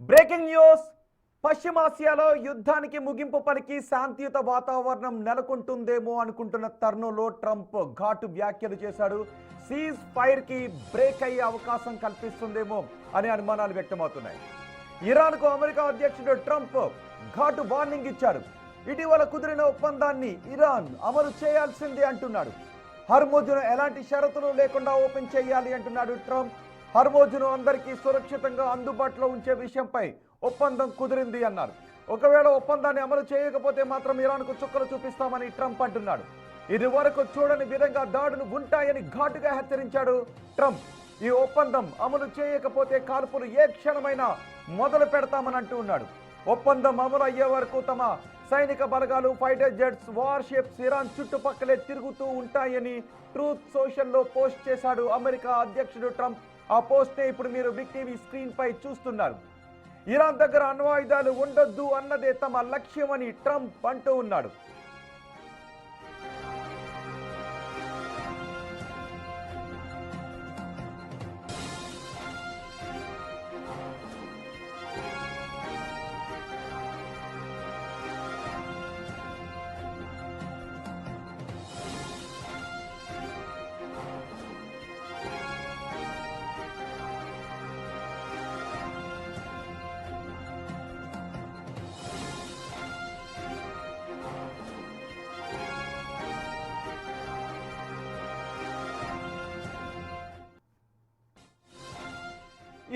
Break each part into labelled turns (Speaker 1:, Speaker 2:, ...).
Speaker 1: Breaking news. పశ్చిమాసియాలో యుద్ధానికి ముగింపు పలికి శాంతియుత వాతావరణం నెలకొంటుందేమో అనుకుంటున్న తరుణంలో ట్రంప్ ఘాటు వ్యాఖ్యలు చేశాడు. సీజ్ ఫైర్ కి బ్రేక్ అయ్యే అవకాశం కల్పిస్తుందేమో అనే అనుమానాలు వ్యక్తమవుతున్నాయి. ఇరాన్కు అమెరికా అధ్యక్షుడు ట్రంప్ ఘాటు వార్నింగ్ ఇచ్చారు. ఇటీవల కుదిరిన ఒప్పందాన్ని ఇరాన్ అమలు చేయాల్సిందే అంటున్నాడు. హర్మోజును ఎలాంటి షరతులు లేకుండా ఓపెన్ చేయాలి అంటున్నాడు ట్రంప్. హర్మోజును అందరికీ సురక్షితంగా అందుబాటులో ఉంచే విషయంపై ఒప్పందం కుదిరింది అన్నారు. ఒకవేళ ఒప్పందాన్ని అమలు చేయకపోతే మాత్రం ఇరాన్కు చుక్కలు చూపిస్తామని ట్రంప్ అంటున్నాడు. ఇది వరకు చూడని విధంగా దాడులు ఉంటాయని ఘాటుగా హెచ్చరించాడు ట్రంప్. ఈ ఒప్పందం అమలు చేయకపోతే కాల్పులు ఏ క్షణమైనా మొదలు పెడతామని అంటూ ఉన్నాడు. ఒప్పందం అమలు అయ్యే వరకు తమ సైనిక బలగాలు, ఫైటర్ జెట్స్, వార్షిప్స్ ఇరాన్ చుట్టుపక్కలే తిరుగుతూ ఉంటాయని ట్రూత్ సోషల్లో పోస్ట్ చేశాడు అమెరికా అధ్యక్షుడు ట్రంప్. ఆ పోస్ట్నే ఇప్పుడు మీరు బిగ్ టీవీ స్క్రీన్ పై చూస్తున్నారు. ఇరాన్ దగ్గర అణ్వాయుధాలు ఉండొద్దు అన్నదే తమ లక్ష్యమని ట్రంప్ అంటూ ఉన్నాడు.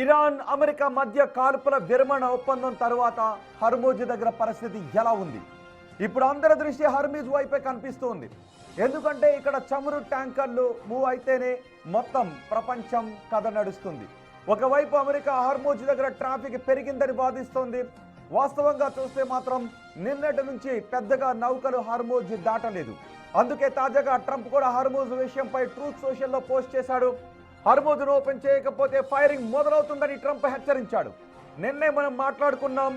Speaker 1: ఇరాన్ అమెరికా మధ్య కాల్పుల విరమణ ఒప్పందం తర్వాత హర్మోజ్ దగ్గర పరిస్థితి ఎలా ఉంది? ఇప్పుడు అందరి దృష్టి హర్మూజ్ వైపే కనిపిస్తుంది. ఎందుకంటే ఇక్కడ చమురు ట్యాంకర్లు మూవ్ అయితేనే మొత్తం ప్రపంచం కథ నడుస్తుంది. ఒకవైపు అమెరికా హర్మూజ్ దగ్గర ట్రాఫిక్ పెరిగిందని వాదిస్తోంది. వాస్తవంగా చూస్తే మాత్రం నిన్నటి నుంచి పెద్దగా నౌకలు హర్మూజ్ దాటలేదు. అందుకే తాజాగా ట్రంప్ కూడా హర్మూజ్ విషయంపై ట్రూత్ సోషల్లో పోస్ట్ చేశాడు. హర్మూజ్ను ఓపెన్ చేయకపోతే ఫైరింగ్ మొదలవుతుందని ట్రంప్ హెచ్చరించాడు. నిన్నే మనం మాట్లాడుకున్నాం,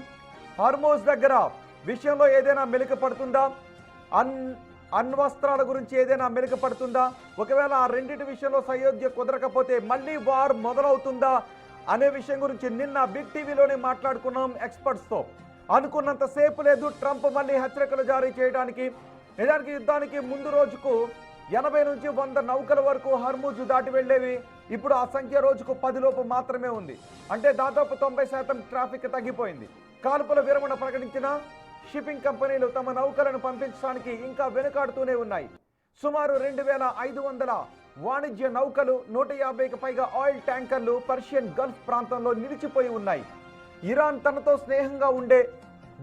Speaker 1: హర్మూజ్ దగ్గర విషయంలో ఏదైనా మెలిక పడుతుందా, అణ్వస్త్రాల గురించి ఏదైనా మెలిక పడుతుందా, ఒకవేళ ఆ రెండింటి విషయంలో సయోధ్య కుదరకపోతే మళ్ళీ వార్ మొదలవుతుందా అనే విషయం గురించి నిన్న బిగ్ టీవీలోనే మాట్లాడుకున్నాం ఎక్స్పర్ట్స్తో. అనుకున్నంతసేపు లేదు ట్రంప్ మళ్ళీ హెచ్చరికలు జారీ చేయడానికి. నిజానికి యుద్ధానికి ముందు రోజుకు 80 నుంచి 100 నౌకల వరకు హర్మూజ్ దాటి వెళ్లేవి. ఇప్పుడు ఆ సంఖ్య రోజుకు 10 లోపు మాత్రమే ఉంది. అంటే దాదాపు 90% ట్రాఫిక్ తగ్గిపోయింది. కాల్పుల విరమణ ప్రకటించిన షిప్పింగ్ కంపెనీలు తమ నౌకలను పంపించడానికి ఇంకా వెనుకాడుతూనే ఉన్నాయి. సుమారు 2500 వాణిజ్య నౌకలు, 150కి పైగా ఆయిల్ ట్యాంకర్లు పర్షియన్ గల్ఫ్ ప్రాంతంలో నిలిచిపోయి ఉన్నాయి. ఇరాన్ తనతో స్నేహంగా ఉండే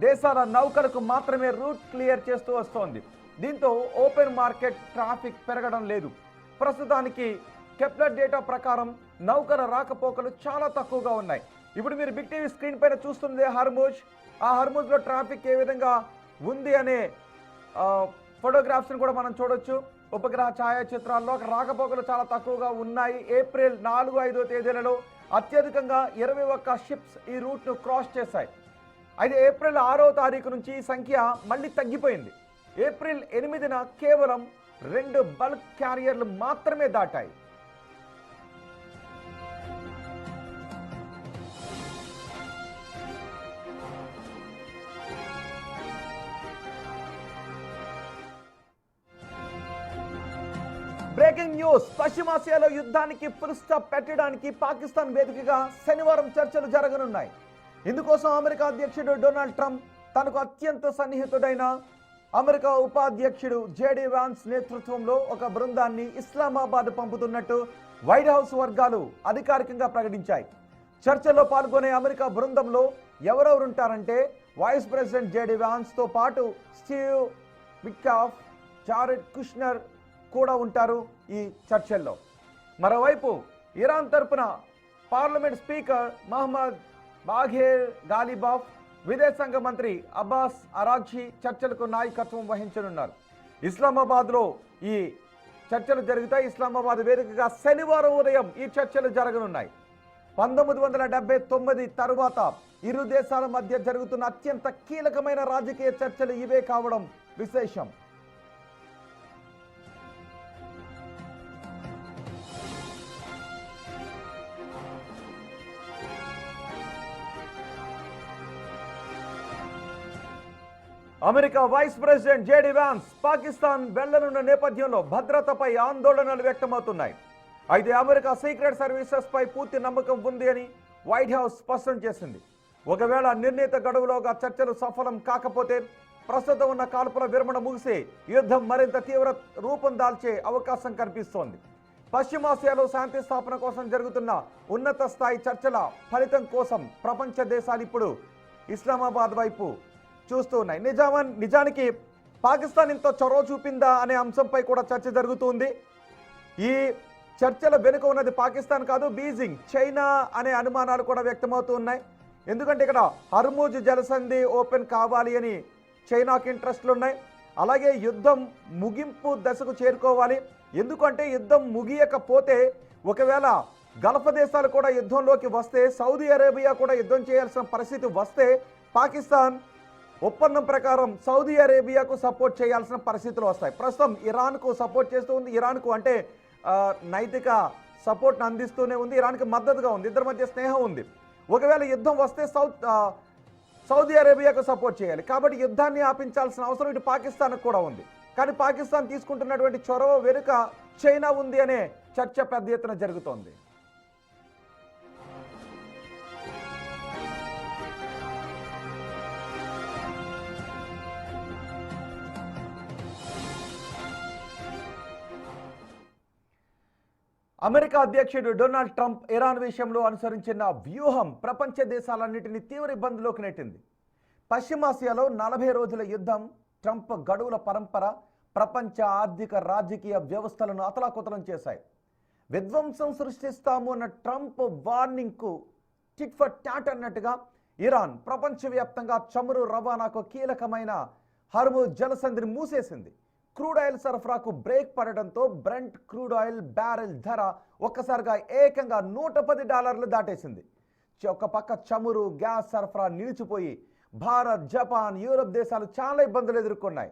Speaker 1: దేశాల నౌకలకు మాత్రమే రూట్ క్లియర్ చేస్తూ వస్తోంది. దీంతో ఓపెన్ మార్కెట్ ట్రాఫిక్ పెరగడం లేదు. ప్రస్తుతానికి కెప్లర్ డేటా ప్రకారం నౌకల రాకపోకలు చాలా తక్కువగా ఉన్నాయి. ఇప్పుడు మీరు బిగ్ టీవీ స్క్రీన్ పైన చూస్తుంది హర్మూజ్. ఆ హర్మూజ్లో ట్రాఫిక్ ఏ విధంగా ఉంది అనే ఫోటోగ్రాఫ్స్ని కూడా మనం చూడొచ్చు. ఉపగ్రహ ఛాయాచిత్రాల్లో రాకపోకలు చాలా తక్కువగా ఉన్నాయి. ఏప్రిల్ 4, 5 తేదీలలో అత్యధికంగా 21 షిప్స్ ఈ రూట్ను క్రాస్ చేశాయి. అయితే ఏప్రిల్ 6వ తారీఖు నుంచి ఈ సంఖ్య మళ్ళీ తగ్గిపోయింది. ఏప్రిల్ 8న కేవలం 2 బల్క్ క్యారియర్లు మాత్రమే దాటాయి. Breaking news. పశ్చిమాసియాలో యుద్ధానికి ఫుల్ స్టాప్ పెట్టడానికి పాకిస్తాన్ వేదికగా శనివారం చర్చలు జరగనున్నాయి. ఇందుకోసం అమెరికా అధ్యక్షుడు డొనాల్డ్ ట్రంప్ తనకు అత్యంత సన్నిహితుడైన అమెరికా ఉపాధ్యక్షుడు జేడీ వాన్స్ నేతృత్వంలో ఒక బృందాన్ని ఇస్లామాబాద్ పంపుతున్నట్టు వైట్ హౌస్ వర్గాలు అధికారికంగా ప్రకటించాయి. చర్చల్లో పాల్గొనే అమెరికా బృందంలో ఎవరెవరుంటారంటే వైస్ ప్రెసిడెంట్ జేడీ వాన్స్తో పాటు స్టీవ్ విట్కాఫ్, జారెడ్ కుష్నర్ కూడా ఉంటారు ఈ చర్చల్లో. మరోవైపు ఇరాన్ తరపున పార్లమెంట్ స్పీకర్ మహమ్మద్ బాఘేర్ గాలిబాఫ్, విదేశాంగ మంత్రి అబ్బాస్ అరాఘ్చి చర్చలకు నాయకత్వం వహించనున్నారు. ఇస్లామాబాద్లో ఈ చర్చలు జరుగుతాయి. ఇస్లామాబాద్ వేదికగా శనివారం ఉదయం ఈ చర్చలు జరగనున్నాయి. 1979 తరువాత ఇరు దేశాల మధ్య జరుగుతున్న అత్యంత కీలకమైన రాజకీయ చర్చలు ఇవే కావడం విశేషం. America vice president JD Vance Pakistan వెళ్లనున్న నేపథ్యంలో భద్రతపై ఆందోళనలు వ్యక్తమవుతున్నాయి. అయితే అమెరికా సీక్రెట్ సర్వీసెస్ పై పూర్తి నమ్మకం ఉంది అని వైట్ హౌస్ స్పష్టం చేసింది. ఒకవేళ నిర్ణీత గడువులోగా చర్చలు సఫలం కాకపోతే ప్రస్తుతం ఉన్న కాల్పుల విరమణ ముగిసి యుద్ధం మరింత తీవ్ర రూపం దాల్చే అవకాశం కనిపిస్తోంది. పశ్చిమాసియాలో శాంతి స్థాపన కోసం జరుగుతున్న ఉన్నత స్థాయి చర్చల ఫలితం కోసం ప్రపంచ దేశాలు ఇప్పుడు ఇస్లామాబాద్ వైపు చూస్తూ ఉన్నాయి. నిజానికి పాకిస్తాన్ ఇంత చొరవ చూపిందా అనే అంశంపై కూడా చర్చ జరుగుతుంది. ఈ చర్చల వెనుక ఉన్నది పాకిస్తాన్ కాదు, బీజింగ్, చైనా అనే అనుమానాలు కూడా వ్యక్తమవుతూ ఉన్నాయి. ఎందుకంటే ఇక్కడ హర్ముజ్ జలసంధి ఓపెన్ కావాలి అని చైనాకి ఇంట్రెస్ట్లు ఉన్నాయి. అలాగే యుద్ధం ముగింపు దశకు చేరుకోవాలి. ఎందుకంటే యుద్ధం ముగియకపోతే ఒకవేళ గల్ఫ్ దేశాలు కూడా యుద్ధంలోకి వస్తే, సౌదీ అరేబియా కూడా యుద్ధం చేయాల్సిన పరిస్థితి వస్తే పాకిస్తాన్ ఒప్పందం ప్రకారం సౌదీ అరేబియాకు సపోర్ట్ చేయాల్సిన పరిస్థితులు వస్తాయి. ప్రస్తుతం ఇరాన్కు సపోర్ట్ చేస్తూ ఉంది. ఇరాన్కు అంటే నైతిక సపోర్ట్ను అందిస్తూనే ఉంది. ఇరాన్కి మద్దతుగా ఉంది. ఇద్దరి మధ్య స్నేహం ఉంది. ఒకవేళ యుద్ధం వస్తే సౌదీ అరేబియాకు సపోర్ట్ చేయాలి. కాబట్టి యుద్ధాన్ని ఆపించాల్సిన అవసరం ఇటు పాకిస్తాన్కు కూడా ఉంది. కానీ పాకిస్తాన్ తీసుకుంటున్నటువంటి చొరవ వెనుక చైనా ఉంది అనే చర్చ పెద్ద ఎత్తున జరుగుతోంది. అమెరికా అధ్యక్షుడు డొనాల్డ్ ట్రంప్ ఇరాన్ విషయంలో అనుసరించిన వ్యూహం ప్రపంచ దేశాలన్నింటినీ తీవ్ర ఇబ్బందుల్లోకి నెట్టింది. పశ్చిమాసియాలో 40 రోజుల యుద్ధం, ట్రంప్ గడువుల పరంపర ప్రపంచ ఆర్థిక రాజకీయ వ్యవస్థలను అతలాకుతలం చేశాయి. విధ్వంసం సృష్టిస్తాము అన్న ట్రంప్ వార్నింగ్కు టిట్ ఫర్ టాట్ అన్నట్టుగా ఇరాన్ ప్రపంచవ్యాప్తంగా చమురు రవాణాకు కీలకమైన హర్ముజ్ జలసంధిని మూసేసింది. క్రూడ్ ఆయిల్ సరఫరాకు బ్రేక్ పడడంతో బ్రెంట్ క్రూడ్ ఆయిల్ బ్యారెల్ ధర ఒక్కసారిగా ఏకంగా $110 దాటేసింది. ఒక పక్క చమురు, గ్యాస్ సరఫరా నిలిచిపోయి భారత్, జపాన్, యూరప్ దేశాలు చాలా ఇబ్బందులు ఎదుర్కొన్నాయి.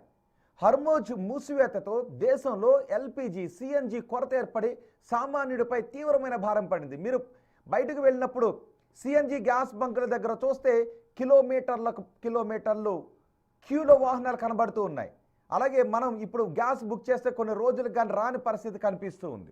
Speaker 1: హర్ముజ్ మూసివేతతో దేశంలో ఎల్పిజి, సిఎన్జి కొరత ఏర్పడి సామాన్యుడిపై తీవ్రమైన భారం పడింది. మీరు బయటకు వెళ్ళినప్పుడు సిఎన్జి గ్యాస్ బంకుల దగ్గర చూస్తే కిలోమీటర్లు క్యూలో వాహనాలు కనబడుతూ ఉన్నాయి. అలాగే మనం ఇప్పుడు గ్యాస్ బుక్ చేస్తే కొన్ని రోజులకు కానీ రాని పరిస్థితి కనిపిస్తూ ఉంది.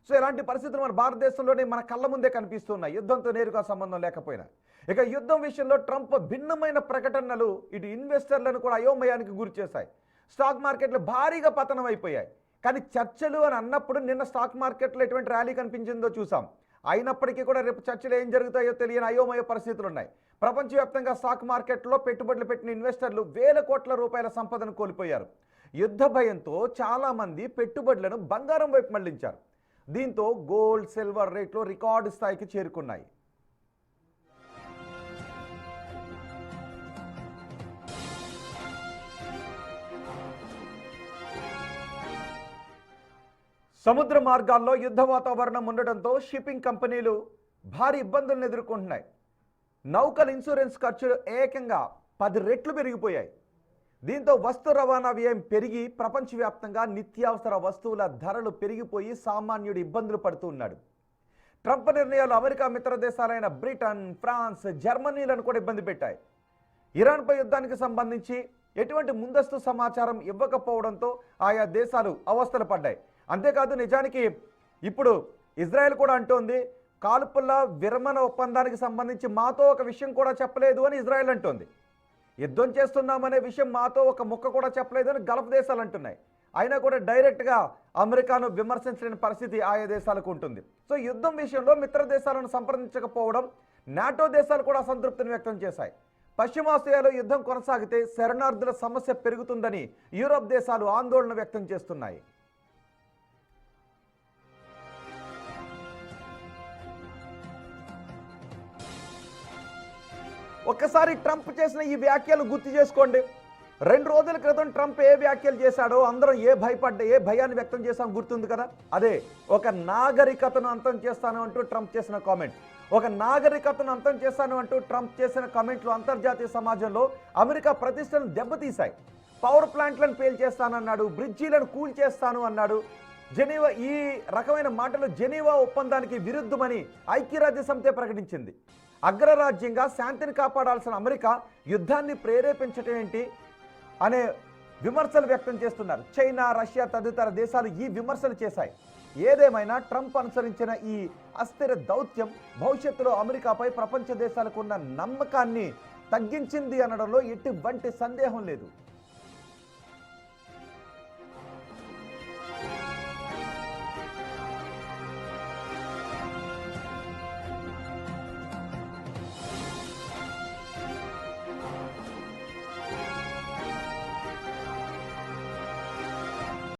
Speaker 1: సో ఇలాంటి పరిస్థితులు మన భారతదేశంలోనే మన కళ్ళ ముందే కనిపిస్తున్నాయి, యుద్ధంతో నేరుగా సంబంధం లేకపోయినా. ఇక యుద్ధం విషయంలో ట్రంప్ భిన్నమైన ప్రకటనలు ఇటు ఇన్వెస్టర్లను కూడా అయోమయానికి గురి చేశాయి. స్టాక్ మార్కెట్లు భారీగా పతనం అయిపోయాయి. కానీ చర్చలు అని అన్నప్పుడు నిన్న స్టాక్ మార్కెట్లో ఎటువంటి ర్యాలీ కనిపించిందో చూసాం. అయినప్పటికీ కూడా రేపు చర్చలు ఏం జరుగుతాయో తెలియని అయోమయ పరిస్థితులు ఉన్నాయి. ప్రపంచవ్యాప్తంగా స్టాక్ మార్కెట్లో పెట్టుబడులు పెట్టిన ఇన్వెస్టర్లు వేల కోట్ల రూపాయల సంపదను కోల్పోయారు. యుద్ధ భయంతో చాలామంది పెట్టుబడులను బంగారం వైపు మళ్లించారు. దీంతో గోల్డ్, సిల్వర్ రేట్లు రికార్డు స్థాయికి చేరుకున్నాయి. సముద్ర మార్గాల్లో యుద్ధ వాతావరణం ఉండడంతో షిప్పింగ్ కంపెనీలు భారీ ఇబ్బందులను ఎదుర్కొంటున్నాయి. నౌకల ఇన్సూరెన్స్ ఖర్చులు ఏకంగా 10 రెట్లు పెరిగిపోయాయి. దీంతో వస్తు రవాణా వ్యయం పెరిగి ప్రపంచవ్యాప్తంగా నిత్యావసర వస్తువుల ధరలు పెరిగిపోయి సామాన్యుడు ఇబ్బందులు పడుతూ ఉన్నాడు. ట్రంప్ నిర్ణయాలు అమెరికా మిత్ర దేశాలైన బ్రిటన్, ఫ్రాన్స్, జర్మనీలను కూడా ఇబ్బంది పెట్టాయి. ఇరాన్పై యుద్ధానికి సంబంధించి ఎటువంటి ముందస్తు సమాచారం ఇవ్వకపోవడంతో ఆయా దేశాలు అవస్థలు పడ్డాయి. అంతేకాదు నిజానికి ఇప్పుడు ఇజ్రాయెల్ కూడా అంటోంది కాల్పుల విరమణ ఒప్పందానికి సంబంధించి మాతో ఒక విషయం కూడా చెప్పలేదు అని ఇజ్రాయెల్ అంటోంది. యుద్ధం చేస్తున్నామనే విషయం మాతో ఒక ముక్క కూడా చెప్పలేదు అని గల్ఫ్ దేశాలు అంటున్నాయి. అయినా కూడా డైరెక్ట్గా అమెరికాను విమర్శించలేని పరిస్థితి ఆయా దేశాలకు ఉంటుంది. సో యుద్ధం విషయంలో మిత్ర దేశాలను సంప్రదించకపోవడం నాటో దేశాలు కూడా అసంతృప్తిని వ్యక్తం చేశాయి. పశ్చిమాసియాలో యుద్ధం కొనసాగితే శరణార్థుల సమస్య పెరుగుతుందని యూరప్ దేశాలు ఆందోళన వ్యక్తం చేస్తున్నాయి. ఒక్కసారి ట్రంప్ చేసిన ఈ వ్యాఖ్యలు గుర్తు చేసుకోండి. 2 రోజుల క్రితం ట్రంప్ ఏ వ్యాఖ్యలు చేశాడో అందరం ఏ భయాన్ని వ్యక్తం చేశాం గుర్తుంది కదా. అదే ఒక నాగరికతను అంతం చేస్తాను అంటూ ట్రంప్ చేసిన కామెంట్. ఒక నాగరికతను అంతం చేస్తాను అంటూ ట్రంప్ చేసిన కామెంట్లు అంతర్జాతీయ సమాజంలో అమెరికా ప్రతిష్టను దెబ్బతీశాయి. పవర్ ప్లాంట్లను పేల్చేస్తానన్నాడు, బ్రిడ్జీలను కూల్చేస్తాను అన్నాడు. జెనీవా ఈ రకమైన మాటలు జెనీవా ఒప్పందానికి విరుద్ధమని ఐక్యరాజ్య సమితి ప్రకటించింది. అగ్రరాజ్యంగా శాంతిని కాపాడాల్సిన అమెరికా యుద్ధాన్ని ప్రేరేపించటం ఏంటి? అనే విమర్శలు వ్యక్తం చేస్తున్నారు. చైనా, రష్యా తదితర దేశాలు ఈ విమర్శలు చేశాయి. ఏదేమైనా ట్రంప్ అనుసరించిన ఈ అస్థిర దౌత్యం భవిష్యత్తులో అమెరికాపై ప్రపంచ దేశాలకు ఉన్న నమ్మకాన్ని తగ్గించింది అనడంలో ఎటువంటి సందేహం లేదు.